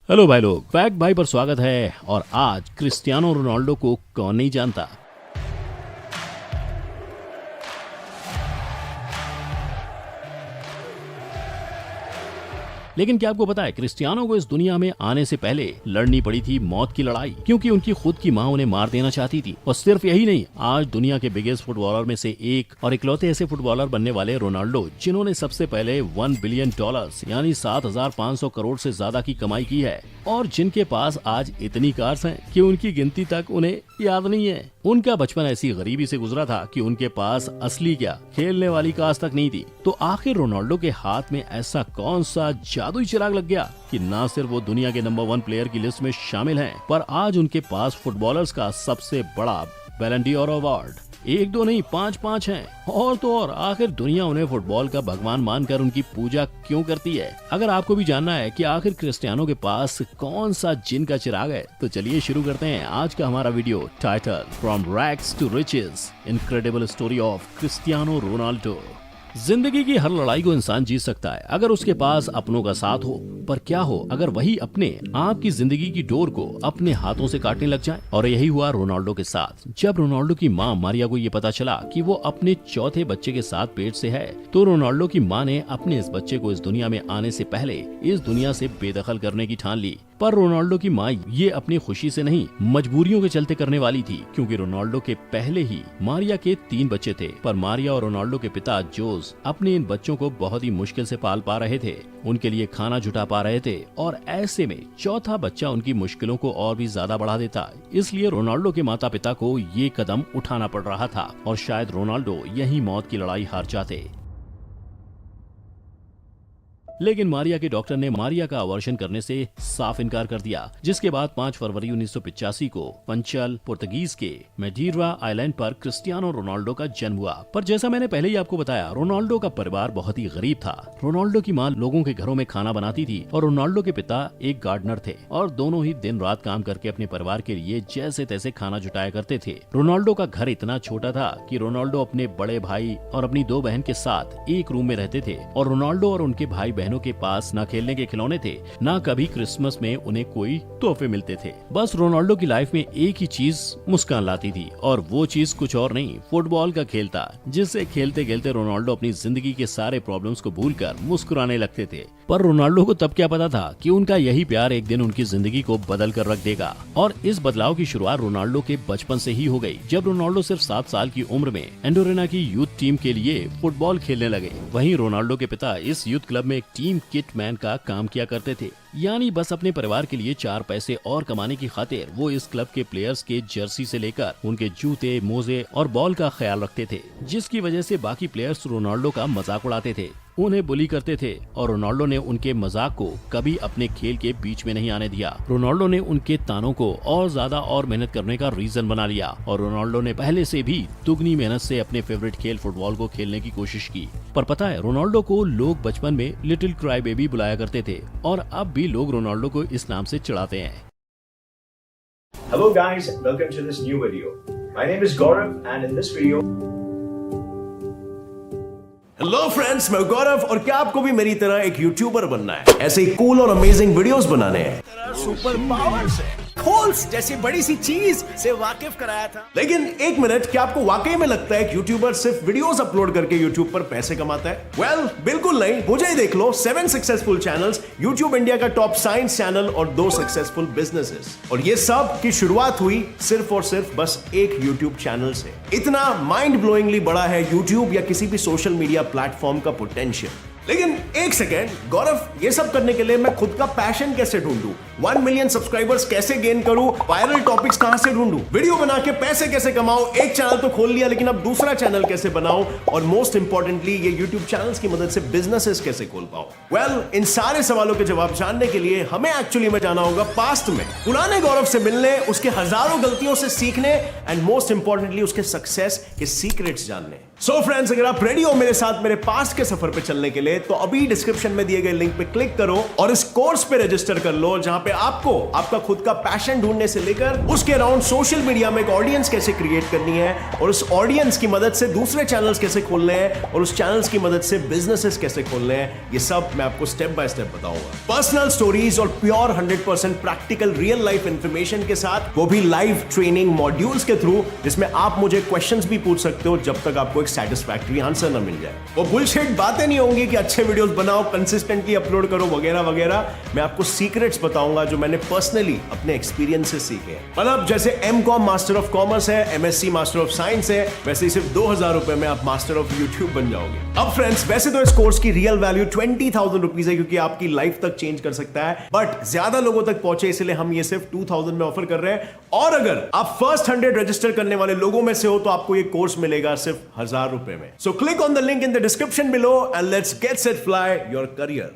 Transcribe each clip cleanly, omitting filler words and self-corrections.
Hello भाई लोग, fact भाई पर स्वागत है। और आज क्रिस्टियानो रोनाल्डो को कौन नहीं जानता। लेकिन क्या आपको पता है, क्रिस्टियानो को इस दुनिया में आने से पहले लड़नी पड़ी थी मौत की लड़ाई, क्योंकि उनकी खुद की मां उन्हें मार देना चाहती थी। और सिर्फ यही नहीं, आज दुनिया के बिगेस्ट फुटबॉलर में से एक और इकलौते ऐसे फुटबॉलर बनने वाले रोनाल्डो, जिन्होंने सबसे पहले $1 बिलियन यानी 7,500 करोड़ से ज्यादा की कमाई की है, और जिनके पास आज इतनी कार्स हैं कि उनकी गिनती तक उन्हें याद नहीं है। उनका बचपन ऐसी गरीबी से गुजरा था कि उनके पास असली क्या, खेलने वाली कार्स तक नहीं थी। तो आखिर रोनाल्डो के हाथ में ऐसा कौन सा जादुई चिराग लग गया कि न सिर्फ वो दुनिया के नंबर 1 प्लेयर की लिस्ट में शामिल हैं, पर आज उनके पास फुटबॉलर्स का सबसे बड़ा बैलन ड'ओर अवार्ड 1, 2 नहीं 5 हैं। और तो और आखिर दुनिया उन्हें फुटबॉल का भगवान मानकर उनकी पूजा क्यों करती है। अगर आपको भी जानना है कि आखिर क्रिस्टियानो के पास कौन सा जिन का चिराग है, तो चलिए शुरू करते हैं आज का हमारा video title from rags to riches, incredible story of Cristiano Ronaldo. जिंदगी की हर लड़ाई को इंसान जीत सकता है अगर उसके पास अपनों का साथ हो, पर क्या हो अगर वही अपने आपकी जिंदगी की डोर को अपने हाथों से काटने लग जाए। और यही हुआ रोनाल्डो के साथ। जब रोनाल्डो की मां मारिया को ये पता चला कि वो अपने चौथे बच्चे के साथ पेट से है, तो रोनाल्डो की मां ने अपने इस बच्चे को इस दुनिया में आने से पहले इस दुनिया से बेदखल करने की ठान ली। पर रोनाल्डो की मां ये अपनी खुशी से नहीं, मजबूरियों के चलते करने वाली थी, क्योंकि रोनाल्डो के पहले ही मारिया के 3 बच्चे थे। पर मारिया और रोनाल्डो के पिता जोस अपने इन बच्चों को बहुत ही मुश्किल से पाल पा रहे थे, उनके लिए खाना जुटा पा रहे थे, और ऐसे में चौथा बच्चा उनकी मुश्किलों को और भी ज्यादा बढ़ा देता। इसलिए रोनाल्डो के माता पिता को ये कदम उठाना पड़ रहा था, और शायद रोनाल्डो यही मौत की लड़ाई हार जाते। लेकिन मारिया के डॉक्टर ने मारिया का अबॉर्शन करने से साफ इनकार कर दिया, जिसके बाद 5 फरवरी 1985 को पंचल पुर्तगीज के मैडीरा आइलैंड पर क्रिस्टियानो रोनाल्डो का जन्म हुआ। पर जैसा मैंने पहले ही आपको बताया, रोनाल्डो का परिवार बहुत ही गरीब था। रोनाल्डो की मां लोगों के घरों में खाना बनाती थी, और रोनाल्डो के पिता एक गार्डनर थे, और दोनों ही दिन रात काम करके अपने परिवार के लिए जैसे तैसे खाना जुटाया करते थे। रोनाल्डो का घर इतना छोटा था कि रोनाल्डो अपने बड़े भाई और अपनी 2 बहन के साथ एक रूम में रहते थे, और रोनाल्डो और उनके भाई बहनों के पास न खेलने के खिलौने थे, न कभी क्रिसमस में उन्हें कोई तोहफे मिलते थे। बस रोनाल्डो की लाइफ में एक ही चीज मुस्कान लाती थी, और वो चीज कुछ और नहीं, फुटबॉल का खेल था, जिससे खेलते खेलते रोनाल्डो अपनी जिंदगी के सारे प्रॉब्लम्स को भूलकर मुस्कुराने लगते थे। पर रोनाल्डो को तब क्या पता था कि उनका यही प्यार एक दिन उनकी जिंदगी को बदल कर रख देगा। और इस बदलाव की शुरुआत रोनाल्डो के बचपन से ही हो गई, जब रोनाल्डो सिर्फ 7 साल की उम्र में एंडोरेना की यूथ टीम के लिए फुटबॉल खेलने लगे। वहीं रोनाल्डो के पिता इस यूथ क्लब में एक टीम किट मैन का काम किया करते थे, यानी बस अपने परिवार के लिए 4 पैसे और कमाने की खातिर वो इस क्लब के प्लेयर्स के जर्सी से लेकर उनके जूते, मोजे और बॉल का ख्याल रखते थे, जिसकी वजह से बाकी प्लेयर्स रोनाल्डो का मजाक उड़ाते थे, उन्हें बुली करते थे, और रोनाल्डो ने उनके मजाक को कभी अपने खेल के बीच में नहीं आने दिया। रोनाल्डो ने उनके तानों को और ज्यादा और मेहनत करने का रीजन बना लिया, और रोनाल्डो ने पहले से भी दुगनी मेहनत से अपने फेवरेट खेल फुटबॉल को खेलने की कोशिश की। पर पता है, रोनाल्डो को लोग बचपन में लिटिल क्राई बेबी बुलाया करते थे, और अब भी लोग रोनाल्डो को इस नाम से चिढ़ाते हैं। Hello guys, welcome to this new video. My name is Gaurav and in this video hello friends, मैं गौरव, और क्या आपको भी मेरी तरह एक यूट्यूबर बनना है? ऐसे ही कूल और अमेजिंग वीडियोस बनाने हैं, सुपर पावर से होल्स जैसी बड़ी सी चीज से वाकिफ कराया था। लेकिन एक मिनट, क्या आपको वाकई में लगता है कि यूट्यूबर सिर्फ वीडियोस अपलोड करके यूट्यूब पर पैसे कमाता है? वेल, बिल्कुल नहीं। मुझे ही देख लो, 7 सक्सेसफुल चैनल्स, यूट्यूब इंडिया का टॉप साइंस चैनल, और 2 सक्सेसफुल बिजनेसेस, और ये सब की शुरुआत हुई सिर्फ और सिर्फ बस एक यूट्यूब चैनल से। इतना माइंड ब्लोइंगली बड़ा है यूट्यूब या किसी भी सोशल मीडिया प्लेटफॉर्म का पोटेंशियल। लेकिन एक सेकेंड, गौरव, ये सब करने के लिए मैं खुद का पैशन कैसे ढूंढूं? 1 मिलियन सब्सक्राइबर्स कैसे गेन करूं? वायरल टॉपिक्स कहां से ढूंढूं? वीडियो बना के पैसे कैसे कमाऊं? एक चैनल तो खोल लिया, लेकिन अब दूसरा चैनल कैसे बनाऊं? और मोस्ट इंपॉर्टेंटली, ये यूट्यूब चैनल्स की मदद से बिजनेसेस कैसे खोल पाऊं? वेल, इन सारे सवालों के जवाब जानने के लिए हमें एक्चुअली में जाना होगा पास्ट में, पुराने गौरव से मिलने, उसके हजारों गलतियों से सीखने, एंड मोस्ट इंपॉर्टेंटली उसके सक्सेस के सीक्रेट्स जानने। सो फ्रेंड्स, अगर आप रेडी हो मेरे साथ मेरे पास्ट के सफर पे चलने के लिए, तो अभी डिस्क्रिप्शन में दिए गए लिंक पे क्लिक करो और इस कोर्स पे रजिस्टर कर लो, जहां पे आपको आपका खुद का पैशन ढूंढने से लेकर उसके अराउंड सोशल मीडिया में एक ऑडियंस कैसे क्रिएट करनी है और उस ऑडियंस की मदद से दूसरे चैनल्स कैसे खोलने हैं और उस चैनल्स की मदद से बिजनेसेस कैसे खोलने हैं, ये सब मैं आपको स्टेप बाय स्टेप बताऊंगा। पर्सनल स्टोरीज और pure 100% practical real life information के साथ, वो भी लाइव ट्रेनिंग मॉड्यूल्स के थ्रू, जिसमें आप मुझे क्वेश्चंस भी पूछ सकते हो जब तक आपको सेटिस्फैक्टरी आंसर ना मिल जाए। वो बुलशिट बातें नहीं होंगी कि अच्छे वीडियोस बनाओ, कंसिस्टेंटली अपलोड करो वगैरह वगैरह। मैं आपको सीक्रेट्स बताऊंगा जो मैंने पर्सनली अपने एक्सपीरियंस से सीखे हैं। मतलब जैसे M.Com मास्टर ऑफ कॉमर्स है, MSc मास्टर ऑफ साइंस है, वैसे ही सिर्फ 2000 रुपए में आप मास्टर ऑफ यूट्यूब बन जाओगे। अब फ्रेंड्स, वैसे तो इस कोर्स की रियल वैल्यू 20,000 रुपीज है, क्योंकि आपकी लाइफ तक चेंज कर सकता है, बट ज्यादा लोगों तक पहुंचे इसलिए हम ये सिर्फ 2000 में ऑफर कर रहे हैं। और अगर आप फर्स्ट 100 रजिस्टर करने वाले लोगों में से हो तो आपको ये कोर्स मिलेगा सिर्फ 1000 रुपए में। So click on the link in the description below and let's get set fly your career.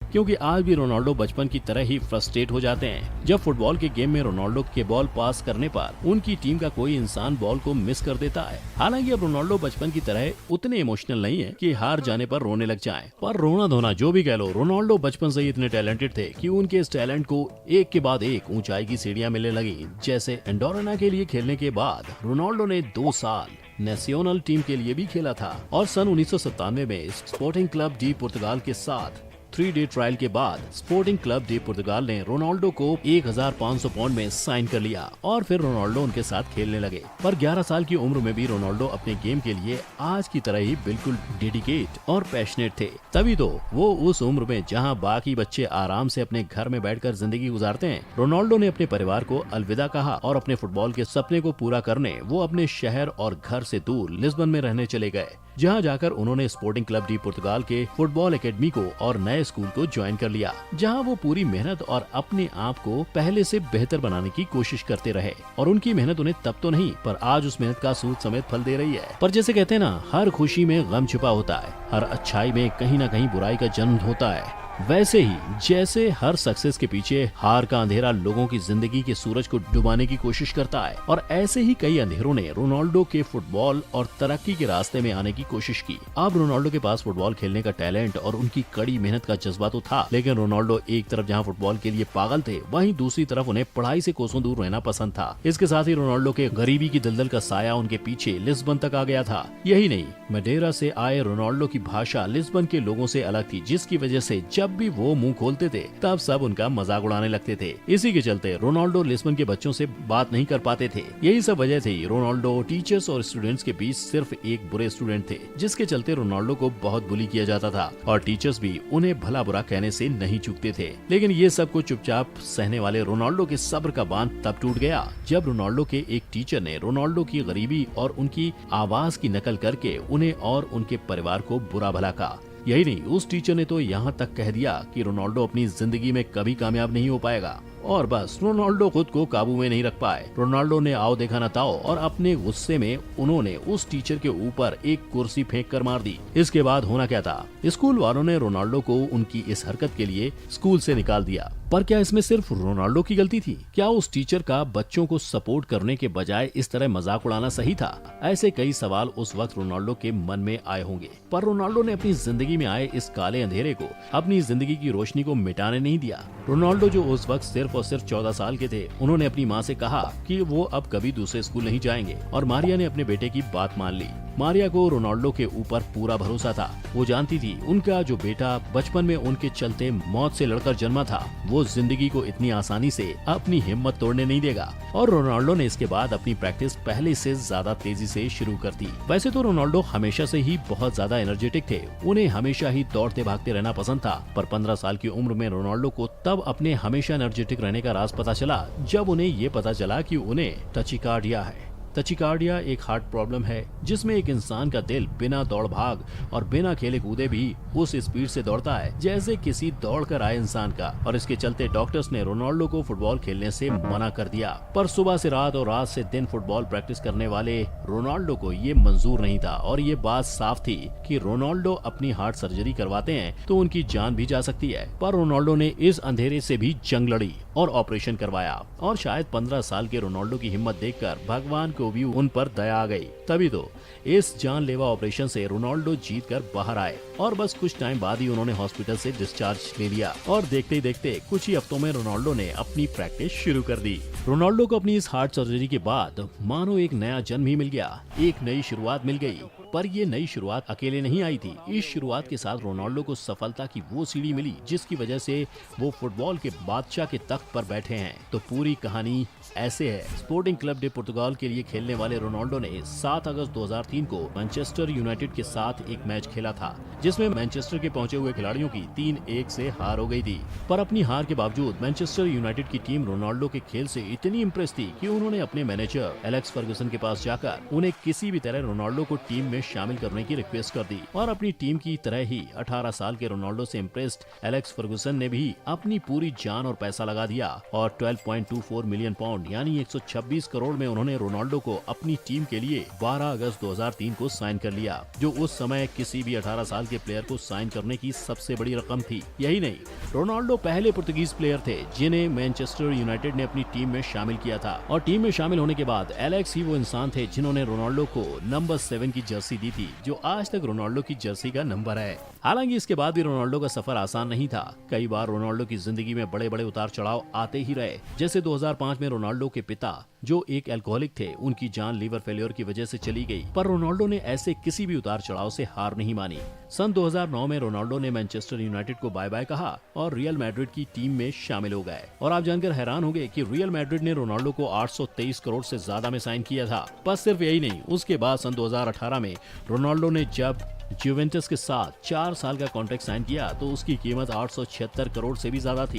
क्योंकि आज भी रोनाल्डो बचपन की तरह ही फ्रस्ट्रेट हो जाते हैं जब फुटबॉल के गेम में रोनाल्डो के बॉल पास करने पर उनकी टीम का कोई इंसान बॉल को मिस कर देता है। हालांकि अब रोनाल्डो बचपन की तरह उतने इमोशनल नहीं है कि हार जाने पर रोने लग जाएं। पर रोना धोना जो भी कह लो, रोनाल्डो बचपन से ही इतने टैलेंटेड थे कि उनके इस टैलेंट को एक के बाद एक ऊंचाई की सीढ़ियां मिलने लगी। जैसे एंडोराना के लिए खेलने के बाद रोनाल्डो ने 2 साल नेशनल टीम के लिए भी खेला था और सन 1997 में स्पोर्टिंग क्लब डी पुर्तगाल के साथ 3 डे ट्रायल के बाद स्पोर्टिंग क्लब डी पुर्तगाल ने रोनाल्डो को 1500 पाउंड में साइन कर लिया और फिर रोनाल्डो उनके साथ खेलने लगे। पर 11 साल की उम्र में भी रोनाल्डो अपने गेम के लिए आज की तरह ही बिल्कुल डेडिकेट और पैशनेट थे। तभी तो वो उस उम्र में जहां बाकी बच्चे आराम से अपने घर में बैठकर जिंदगी गुजारते हैं, रोनाल्डो ने अपने परिवार को अलविदा कहा और अपने फुटबॉल के सपने को पूरा करने वो अपने शहर और घर से दूर लिस्बन में रहने चले गए, जहां जाकर उन्होंने स्पोर्टिंग क्लब डी पुर्तगाल के फुटबॉल एकेडमी को और नए स्कूल को ज्वाइन कर लिया, जहां वो पूरी मेहनत और अपने आप को पहले से बेहतर बनाने की कोशिश करते रहे। और उनकी मेहनत उन्हें तब तो नहीं, पर आज उस मेहनत का सूद समेत फल दे रही है। पर जैसे कहते हैं ना, हर खुशी में गम छुपा होता है, हर अच्छाई में कहीं ना कहीं बुराई का जन्म होता है। वैसे ही जैसे हर सक्सेस के पीछे हार का अंधेरा लोगों की जिंदगी के सूरज को डुबाने की कोशिश करता है, और ऐसे ही कई अंधेरों ने रोनाल्डो के फुटबॉल और तरक्की के रास्ते में आने की कोशिश की। अब रोनाल्डो के पास फुटबॉल खेलने का टैलेंट और उनकी कड़ी मेहनत का जज्बा तो था, लेकिन रोनाल्डो एक तरफ जहां फुटबॉल के लिए पागल थे, वहीं दूसरी तरफ उन्हें पढ़ाई से कोसों दूर रहना पसंद था। इसके साथ ही रोनाल्डो के गरीबी की दलदल का साया उनके पीछे लिस्बन तक आ गया था। यही नहीं, मडेरा से आए रोनाल्डो की भाषा लिस्बन के लोगों से अलग थी, जिसकी वजह से जब भी वो मुंह खोलते थे तब सब उनका मजाक उड़ाने लगते थे। इसी के चलते रोनाल्डो लिस्बन के बच्चों से बात नहीं कर पाते थे। यही सब वजह थी रोनाल्डो टीचर्स और स्टूडेंट्स के बीच सिर्फ एक बुरे स्टूडेंट थे, जिसके चलते रोनाल्डो को बहुत बुली किया जाता था और टीचर्स भी उन्हें भला बुरा कहने से नहीं चूकते थे। लेकिन ये सब कुछ चुपचाप सहने वाले रोनाल्डो के सब्र का बांध तब टूट गया जब रोनाल्डो के एक टीचर ने रोनाल्डो की गरीबी और उनकी आवाज की नकल करके उन्हें और उनके परिवार को बुरा भला कहा। यही नहीं, उस टीचर ने तो यहाँ तक कह दिया कि रोनाल्डो अपनी जिंदगी में कभी कामयाब नहीं हो पाएगा। और बस रोनाल्डो खुद को काबू में नहीं रख पाए। रोनाल्डो ने आओ देखा न ताओ और अपने गुस्से में उन्होंने उस टीचर के ऊपर एक कुर्सी फेंक कर मार दी। इसके बाद होना क्या था, स्कूल वालों ने रोनाल्डो को उनकी इस हरकत के लिए स्कूल से निकाल दिया। पर क्या इसमें सिर्फ रोनाल्डो की गलती थी? क्या उस टीचर का बच्चों को सपोर्ट करने के बजाय इस तरह मजाक उड़ाना सही था? ऐसे कई सवाल उस वक्त रोनाल्डो के मन में आए होंगे। पर रोनाल्डो ने अपनी जिंदगी में आए इस काले अंधेरे को अपनी जिंदगी की रोशनी को मिटाने नहीं दिया। रोनाल्डो जो उस वक्त सिर्फ और सिर्फ 14 साल के थे, उन्होंने अपनी माँ से कहा कि वो अब कभी दूसरे स्कूल नहीं जाएंगे और मारिया ने अपने बेटे की बात मान ली। मारिया को रोनाल्डो के ऊपर पूरा भरोसा था। वो जानती थी उनका जो बेटा बचपन में उनके चलते मौत से लड़कर जन्मा था, वो जिंदगी को इतनी आसानी से अपनी हिम्मत तोड़ने नहीं देगा। और रोनाल्डो ने इसके बाद अपनी प्रैक्टिस पहले से ज्यादा तेजी से शुरू कर दी। वैसे तो रोनाल्डो हमेशा से ही बहुत ज्यादा एनर्जेटिक थे, उन्हें हमेशा ही दौड़ते भागते रहना पसंद था। पर 15 साल की उम्र में रोनाल्डो को तब अपने हमेशा एनर्जेटिक रहने का राज पता चला जब उन्हें ये पता चला कि उन्हें टचिकार्डिया है। टचिकार्डिया एक हार्ट प्रॉब्लम है जिसमें एक इंसान का दिल बिना दौड़ भाग और बिना खेले कूदे भी उस स्पीड से दौड़ता है जैसे किसी दौड़ कर आए इंसान का। और इसके चलते डॉक्टर्स ने रोनाल्डो को फुटबॉल खेलने से मना कर दिया। पर सुबह से रात और रात से दिन फुटबॉल प्रैक्टिस करने वाले रोनाल्डो को ये मंजूर नहीं था और ये बात साफ थी कि रोनाल्डो अपनी हार्ट सर्जरी करवाते हैं तो उनकी जान भी जा सकती है। पर रोनाल्डो ने इस अंधेरे से भी जंग लड़ी और ऑपरेशन करवाया। और शायद 15 साल के रोनाल्डो की हिम्मत देखकर भगवान को भी उन पर दया आ गई। तभी तो इस जानलेवा ऑपरेशन से रोनाल्डो जीत कर बाहर आए और बस कुछ टाइम बाद ही उन्होंने हॉस्पिटल से डिस्चार्ज ले लिया। और देखते ही देखते कुछ ही हफ्तों में रोनाल्डो ने अपनी प्रैक्टिस शुरू कर दी। रोनाल्डो को अपनी इस हार्ट सर्जरी के बाद मानो एक नया जन्म ही मिल गया, एक नई शुरुआत मिल गई। पर ये नई शुरुआत अकेले नहीं आई थी। इस शुरुआत के साथ रोनाल्डो को सफलता की वो सीढ़ी मिली जिसकी वजह से वो फुटबॉल के बादशाह के तख्त पर बैठे हैं। तो पूरी कहानी ऐसे है। स्पोर्टिंग क्लब डे पुर्तगाल के लिए खेलने वाले रोनाल्डो ने 7 अगस्त 2003 को मैनचेस्टर यूनाइटेड के साथ एक मैच खेला था, जिसमें मैनचेस्टर के पहुंचे हुए खिलाड़ियों की 3-1 से हार हो गई थी। पर अपनी हार के बावजूद मैनचेस्टर यूनाइटेड की टीम रोनाल्डो के खेल से इतनी इम्प्रेस थी कि उन्होंने अपने मैनेजर एलेक्स फर्गुसन के पास जाकर उन्हें किसी भी तरह रोनाल्डो को टीम में शामिल करने की रिक्वेस्ट कर दी। और अपनी टीम की तरह ही 18 साल के रोनाल्डो से इम्प्रेस्ड एलेक्स फर्गुसन ने भी अपनी पूरी जान और पैसा लगा दिया और 12.24 मिलियन पाउंड यानी 126 करोड़ में उन्होंने रोनाल्डो को अपनी टीम के लिए 12 अगस्त 2003 को साइन कर लिया, जो उस समय किसी भी 18 साल के प्लेयर को साइन करने की सबसे बड़ी रकम थी। यही नहीं, रोनाल्डो पहले पुर्तगीज प्लेयर थे जिन्हें मैनचेस्टर यूनाइटेड ने अपनी टीम में शामिल किया था। और टीम में शामिल होने के बाद एलेक्स ही वो इंसान थे जिन्होंने रोनाल्डो को नंबर 7 की जर्सी दी थी, जो आज तक रोनाल्डो की जर्सी का नंबर है। हालांकि इसके बाद भी रोनाल्डो का सफर आसान नहीं था। कई बार रोनाल्डो की जिंदगी में बड़े बड़े उतार चढ़ाव आते ही रहे। जैसे 2005 में रोनाल्डो के पिता जो एक अल्कोहलिक थे, उनकी जान लीवर फेलियर की वजह से चली गई। पर रोनाल्डो ने ऐसे किसी भी उतार चढ़ाव से हार नहीं मानी। सन 2009 में रोनाल्डो ने मैनचेस्टर यूनाइटेड को बाय बाय कहा और रियल मैड्रिड की टीम में शामिल हो गए। और आप जानकर हैरान होंगे कि रियल मैड्रिड ने रोनाल्डो को 823 करोड़ से ज्यादा में साइन किया था। बस सिर्फ यही नहीं, उसके बाद सन 2018 में रोनाल्डो ने जब जुवेंटस के साथ 4 साल का कॉन्ट्रैक्ट साइन किया तो उसकी कीमत 876 करोड़ से भी ज्यादा थी।